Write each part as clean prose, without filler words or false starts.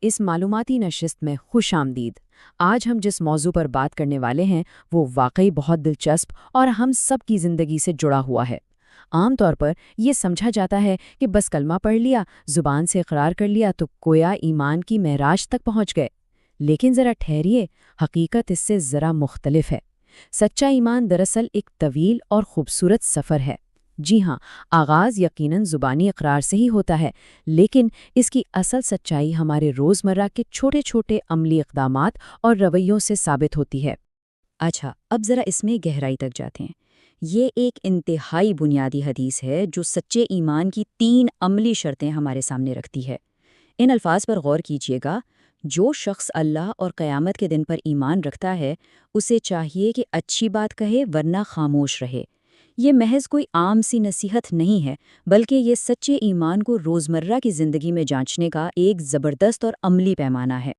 اس معلوماتی نشست میں خوش آمدید۔ آج ہم جس موضوع پر بات کرنے والے ہیں وہ واقعی بہت دلچسپ اور ہم سب کی زندگی سے جڑا ہوا ہے۔ عام طور پر یہ سمجھا جاتا ہے کہ بس کلمہ پڑھ لیا، زبان سے اقرار کر لیا تو گویا ایمان کی معراج تک پہنچ گئے۔ لیکن ذرا ٹھہریے، حقیقت اس سے ذرا مختلف ہے۔ سچا ایمان دراصل ایک طویل اور خوبصورت سفر ہے۔ جی ہاں، آغاز یقیناً زبانی اقرار سے ہی ہوتا ہے، لیکن اس کی اصل سچائی ہمارے روزمرہ کے چھوٹے چھوٹے عملی اقدامات اور رویوں سے ثابت ہوتی ہے۔ اچھا، اب ذرا اس میں گہرائی تک جاتے ہیں۔ یہ ایک انتہائی بنیادی حدیث ہے جو سچے ایمان کی 3 عملی شرطیں ہمارے سامنے رکھتی ہے۔ ان الفاظ پر غور کیجیے گا۔ جو شخص اللہ اور قیامت کے دن پر ایمان رکھتا ہے، اسے چاہیے کہ اچھی بات کہے ورنہ خاموش رہے۔ یہ محض کوئی عام سی نصیحت نہیں ہے، بلکہ یہ سچے ایمان کو روزمرہ کی زندگی میں جانچنے کا ایک زبردست اور عملی پیمانہ ہے۔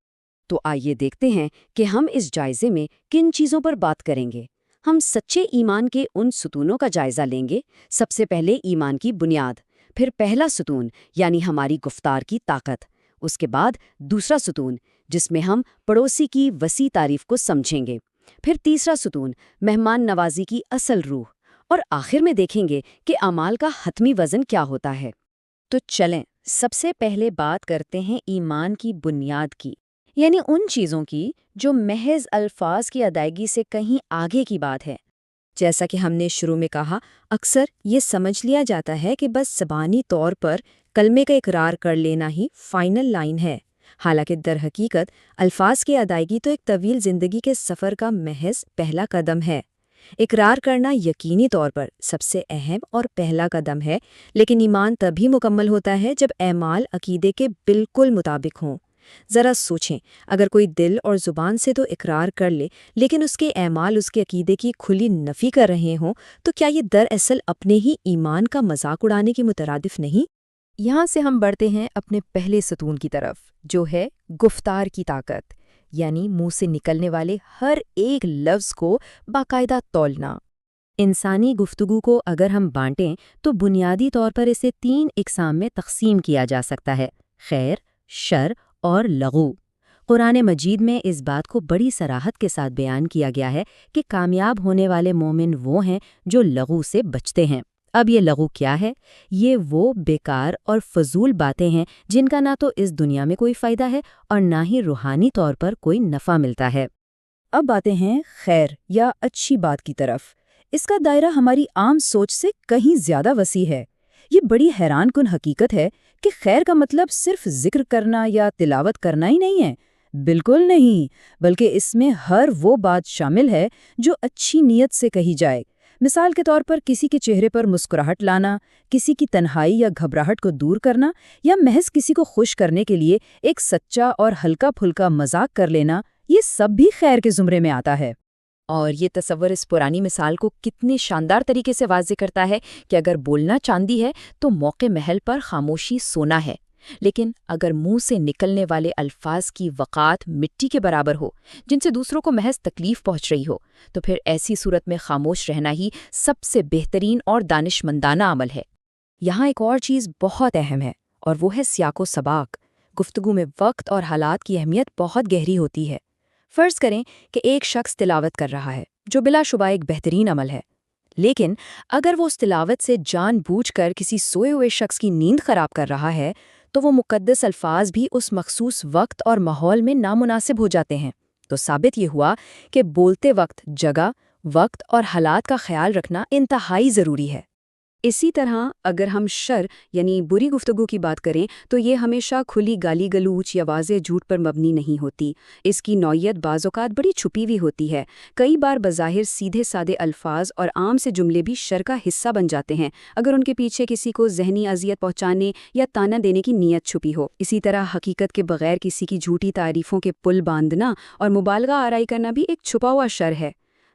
تو آئیے دیکھتے ہیں کہ ہم اس جائزے میں کن چیزوں پر بات کریں گے۔ ہم سچے ایمان کے ان ستونوں کا جائزہ لیں گے۔ سب سے پہلے ایمان کی بنیاد، پھر پہلا ستون یعنی ہماری گفتار کی طاقت، اس کے بعد دوسرا ستون جس میں ہم پڑوسی کی وسیع تعریف کو سمجھیں گے، پھر تیسرا ستون مہمان نوازی کی اصل روح، اور آخر میں دیکھیں گے کہ اعمال کا حتمی وزن کیا ہوتا ہے۔ تو چلیں سب سے پہلے بات کرتے ہیں ایمان کی بنیاد کی، یعنی ان چیزوں کی جو محض الفاظ کی ادائیگی سے کہیں آگے کی بات ہے۔ جیسا کہ ہم نے شروع میں کہا، اکثر یہ سمجھ لیا جاتا ہے کہ بس زبانی طور پر کلمے کا اقرار کر لینا ہی فائنل لائن ہے، حالانکہ در حقیقت الفاظ کی ادائیگی تو ایک طویل زندگی کے سفر کا محض پہلا قدم ہے۔ اقرار کرنا یقینی طور پر سب سے اہم اور پہلا قدم ہے، لیکن ایمان تبھی مکمل ہوتا ہے جب اعمال عقیدے کے بالکل مطابق ہوں۔ ذرا سوچیں، اگر کوئی دل اور زبان سے تو اقرار کر لے، لیکن اس کے اعمال اس کے عقیدے کی کھلی نفی کر رہے ہوں، تو کیا یہ دراصل اپنے ہی ایمان کا مذاق اڑانے کے مترادف نہیں؟ یہاں سے ہم بڑھتے ہیں اپنے پہلے ستون کی طرف، جو ہے گفتار کی طاقت، یعنی منہ سے نکلنے والے ہر ایک لفظ کو باقاعدہ تولنا۔ انسانی گفتگو کو اگر ہم بانٹیں تو بنیادی طور پر اسے 3 اقسام میں تقسیم کیا جا سکتا ہے: خیر، شر اور لغو۔ قرآن مجید میں اس بات کو بڑی صراحت کے ساتھ بیان کیا گیا ہے کہ کامیاب ہونے والے مومن وہ ہیں جو لغو سے بچتے ہیں۔ اب یہ لغو کیا ہے؟ یہ وہ بیکار اور فضول باتیں ہیں جن کا نہ تو اس دنیا میں کوئی فائدہ ہے اور نہ ہی روحانی طور پر کوئی نفع ملتا ہے۔ اب آتے ہیں خیر یا اچھی بات کی طرف۔ اس کا دائرہ ہماری عام سوچ سے کہیں زیادہ وسیع ہے۔ یہ بڑی حیران کن حقیقت ہے کہ خیر کا مطلب صرف ذکر کرنا یا تلاوت کرنا ہی نہیں ہے۔ بالکل نہیں، بلکہ اس میں ہر وہ بات شامل ہے جو اچھی نیت سے کہی جائے۔ مثال کے طور پر کسی کے چہرے پر مسکراہٹ لانا، کسی کی تنہائی یا گھبراہٹ کو دور کرنا، یا محض کسی کو خوش کرنے کے لیے ایک سچا اور ہلکا پھلکا مذاق کر لینا، یہ سب بھی خیر کے زمرے میں آتا ہے۔ اور یہ تصور اس پرانی مثال کو کتنے شاندار طریقے سے واضح کرتا ہے کہ اگر بولنا چاندی ہے تو موقع محل پر خاموشی سونا ہے، لیکن اگر منہ سے نکلنے والے الفاظ کی وقعت مٹی کے برابر ہو، جن سے دوسروں کو محض تکلیف پہنچ رہی ہو، تو پھر ایسی صورت میں خاموش رہنا ہی سب سے بہترین اور دانشمندانہ عمل ہے۔ یہاں ایک اور چیز بہت اہم ہے، اور وہ ہے سیاق و سباق۔ گفتگو میں وقت اور حالات کی اہمیت بہت گہری ہوتی ہے۔ فرض کریں کہ ایک شخص تلاوت کر رہا ہے، جو بلا شبہ ایک بہترین عمل ہے، لیکن اگر وہ اس تلاوت سے جان بوجھ کر کسی سوئے ہوئے شخص کی نیند خراب کر رہا ہے، تو وہ مقدس الفاظ بھی اس مخصوص وقت اور ماحول میں نامناسب ہو جاتے ہیں۔ تو ثابت یہ ہوا کہ بولتے وقت جگہ، وقت اور حالات کا خیال رکھنا انتہائی ضروری ہے۔ اسی طرح اگر ہم شر یعنی بری گفتگو کی بات کریں تو یہ ہمیشہ کھلی گالی گلوچ یا واضح جھوٹ پر مبنی نہیں ہوتی۔ اس کی نوعیت بعض اوقات بڑی چھپی ہوئی ہوتی ہے۔ کئی بار بظاہر سیدھے سادے الفاظ اور عام سے جملے بھی شر کا حصہ بن جاتے ہیں، اگر ان کے پیچھے کسی کو ذہنی اذیت پہنچانے یا تانا دینے کی نیت چھپی ہو۔ اسی طرح حقیقت کے بغیر کسی کی جھوٹی تعریفوں کے پل باندھنا اور مبالغہ آرائی کرنا بھی ایک چھپا ہوا شر ہے۔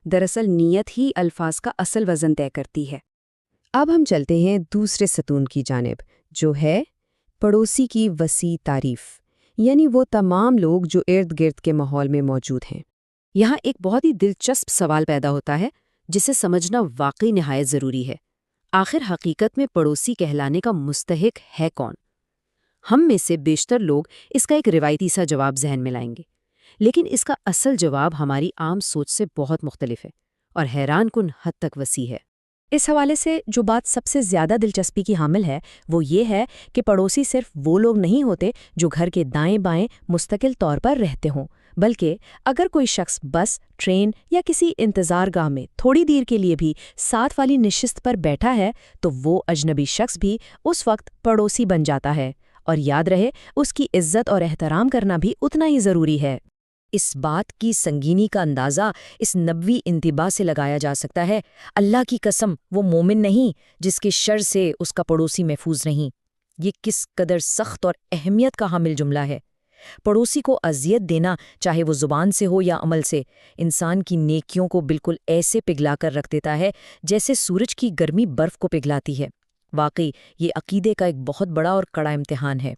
دراصل نیت ہی الفاظ کا اصل وزن طے کرتی ہے۔ اب ہم چلتے ہیں دوسرے ستون کی جانب، جو ہے پڑوسی کی وسیع تعریف، یعنی وہ تمام لوگ جو ارد گرد کے ماحول میں موجود ہیں۔ یہاں ایک بہت ہی دلچسپ سوال پیدا ہوتا ہے جسے سمجھنا واقعی نہایت ضروری ہے۔ آخر حقیقت میں پڑوسی کہلانے کا مستحق ہے کون؟ ہم میں سے بیشتر لوگ اس کا ایک روایتی سا جواب ذہن میں لائیں گے، لیکن اس کا اصل جواب ہماری عام سوچ سے بہت مختلف ہے اور حیران کن حد تک وسیع ہے۔ اس حوالے سے جو بات سب سے زیادہ دلچسپی کی حامل ہے وہ یہ ہے کہ پڑوسی صرف وہ لوگ نہیں ہوتے جو گھر کے دائیں بائیں مستقل طور پر رہتے ہوں، بلکہ اگر کوئی شخص بس، ٹرین یا کسی انتظار گاہ میں تھوڑی دیر کے لیے بھی ساتھ والی نشست پر بیٹھا ہے تو وہ اجنبی شخص بھی اس وقت پڑوسی بن جاتا ہے، اور یاد رہے اس کی عزت اور احترام کرنا بھی اتنا ہی ضروری ہے۔ اس بات کی سنگینی کا اندازہ اس نبوی انتباہ سے لگایا جا سکتا ہے، اللہ کی قسم وہ مومن نہیں جس کے شر سے اس کا پڑوسی محفوظ نہیں۔ یہ کس قدر سخت اور اہمیت کا حامل جملہ ہے۔ پڑوسی کو اذیت دینا، چاہے وہ زبان سے ہو یا عمل سے، انسان کی نیکیوں کو بالکل ایسے پگھلا کر رکھ دیتا ہے جیسے سورج کی گرمی برف کو پگھلاتی ہے۔ واقعی یہ عقیدے کا ایک بہت بڑا اور کڑا امتحان ہے۔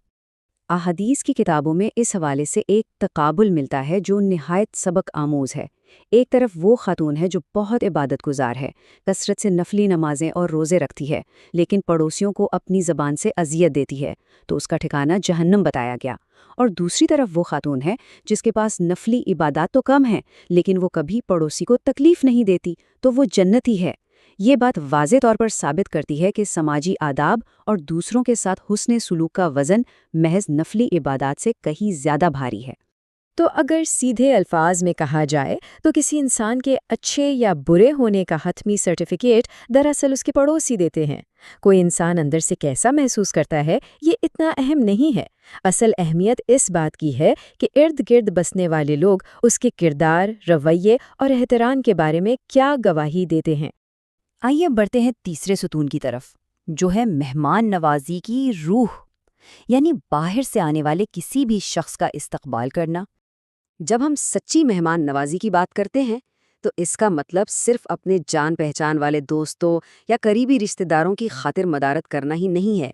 احادیث کی کتابوں میں اس حوالے سے ایک تقابل ملتا ہے جو نہایت سبق آموز ہے۔ ایک طرف وہ خاتون ہے جو بہت عبادت گزار ہے، کثرت سے نفلی نمازیں اور روزے رکھتی ہے، لیکن پڑوسیوں کو اپنی زبان سے اذیت دیتی ہے، تو اس کا ٹھکانہ جہنم بتایا گیا۔ اور دوسری طرف وہ خاتون ہے جس کے پاس نفلی عبادات تو کم ہیں، لیکن وہ کبھی پڑوسی کو تکلیف نہیں دیتی، تو وہ جنتی ہے۔ یہ بات واضح طور پر ثابت کرتی ہے کہ سماجی آداب اور دوسروں کے ساتھ حسن سلوک کا وزن محض نفلی عبادات سے کہیں زیادہ بھاری ہے۔ تو اگر سیدھے الفاظ میں کہا جائے تو کسی انسان کے اچھے یا برے ہونے کا حتمی سرٹیفکیٹ دراصل اس کے پڑوسی دیتے ہیں۔ کوئی انسان اندر سے کیسا محسوس کرتا ہے یہ اتنا اہم نہیں ہے، اصل اہمیت اس بات کی ہے کہ ارد گرد بسنے والے لوگ اس کے کردار، رویے اور احترام کے بارے میں کیا گواہی دیتے ہیں۔ آئیے بڑھتے ہیں تیسرے ستون کی طرف، جو ہے مہمان نوازی کی روح، یعنی باہر سے آنے والے کسی بھی شخص کا استقبال کرنا۔ جب ہم سچی مہمان نوازی کی بات کرتے ہیں تو اس کا مطلب صرف اپنے جان پہچان والے دوستوں یا قریبی رشتہ داروں کی خاطر مدارت کرنا ہی نہیں ہے۔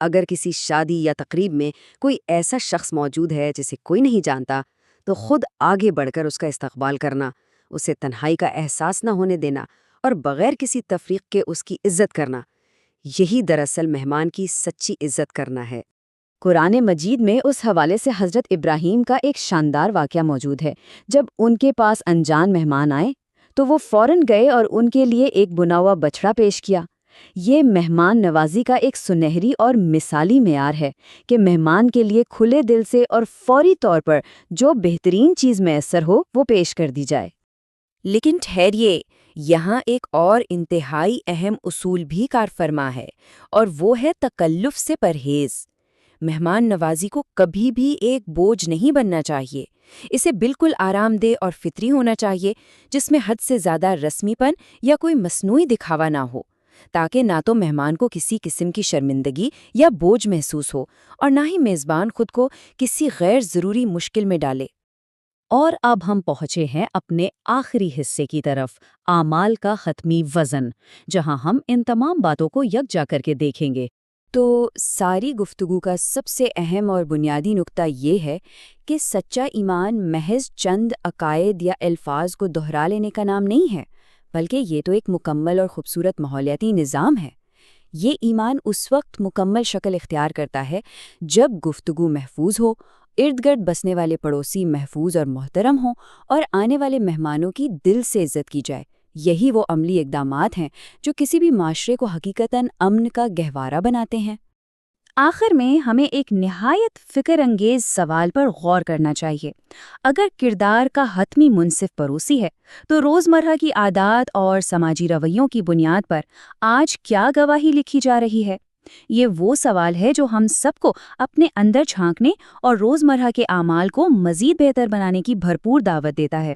اگر کسی شادی یا تقریب میں کوئی ایسا شخص موجود ہے جسے کوئی نہیں جانتا، تو خود آگے بڑھ کر اس کا استقبال کرنا، اسے تنہائی کا احساس نہ ہونے دینا اور بغیر کسی تفریق کے اس کی عزت کرنا، یہی دراصل مہمان کی سچی عزت کرنا ہے۔ قرآن مجید میں اس حوالے سے حضرت ابراہیم کا ایک شاندار واقعہ موجود ہے۔ جب ان کے پاس انجان مہمان آئے تو وہ فوراً گئے اور ان کے لیے ایک بنا ہوا بچڑا پیش کیا۔ یہ مہمان نوازی کا ایک سنہری اور مثالی معیار ہے کہ مہمان کے لیے کھلے دل سے اور فوری طور پر جو بہترین چیز میسر ہو وہ پیش کر دی جائے۔ لیکن ٹھہریے، یہاں ایک اور انتہائی اہم اصول بھی کار فرما ہے، اور وہ ہے تکلف سے پرہیز۔ مہمان نوازی کو کبھی بھی ایک بوجھ نہیں بننا چاہیے، اسے بالکل آرام دہ اور فطری ہونا چاہیے، جس میں حد سے زیادہ رسمی پن یا کوئی مصنوعی دکھاوا نہ ہو، تاکہ نہ تو مہمان کو کسی قسم کی شرمندگی یا بوجھ محسوس ہو اور نہ ہی میزبان خود کو کسی غیر ضروری مشکل میں ڈالے۔ اور اب ہم پہنچے ہیں اپنے آخری حصے کی طرف، اعمال کا حتمی وزن، جہاں ہم ان تمام باتوں کو یکجا کر کے دیکھیں گے۔ تو ساری گفتگو کا سب سے اہم اور بنیادی نقطہ یہ ہے کہ سچا ایمان محض چند عقائد یا الفاظ کو دہرا لینے کا نام نہیں ہے، بلکہ یہ تو ایک مکمل اور خوبصورت ماحولیاتی نظام ہے۔ یہ ایمان اس وقت مکمل شکل اختیار کرتا ہے جب گفتگو محفوظ ہو، ارد گرد بسنے والے پڑوسی محفوظ اور محترم ہوں، اور آنے والے مہمانوں کی دل سے عزت کی جائے۔ یہی وہ عملی اقدامات ہیں جو کسی بھی معاشرے کو حقیقتاً امن کا گہوارہ بناتے ہیں۔ آخر میں ہمیں ایک نہایت فکر انگیز سوال پر غور کرنا چاہیے۔ اگر کردار کا حتمی منصف پڑوسی ہے تو روزمرہ کی عادات اور سماجی رویوں کی بنیاد پر آج کیا گواہی لکھی جا رہی ہے؟ یہ وہ سوال ہے جو ہم سب کو اپنے اندر جھانکنے اور روزمرہ کے اعمال کو مزید بہتر بنانے کی بھرپور دعوت دیتا ہے۔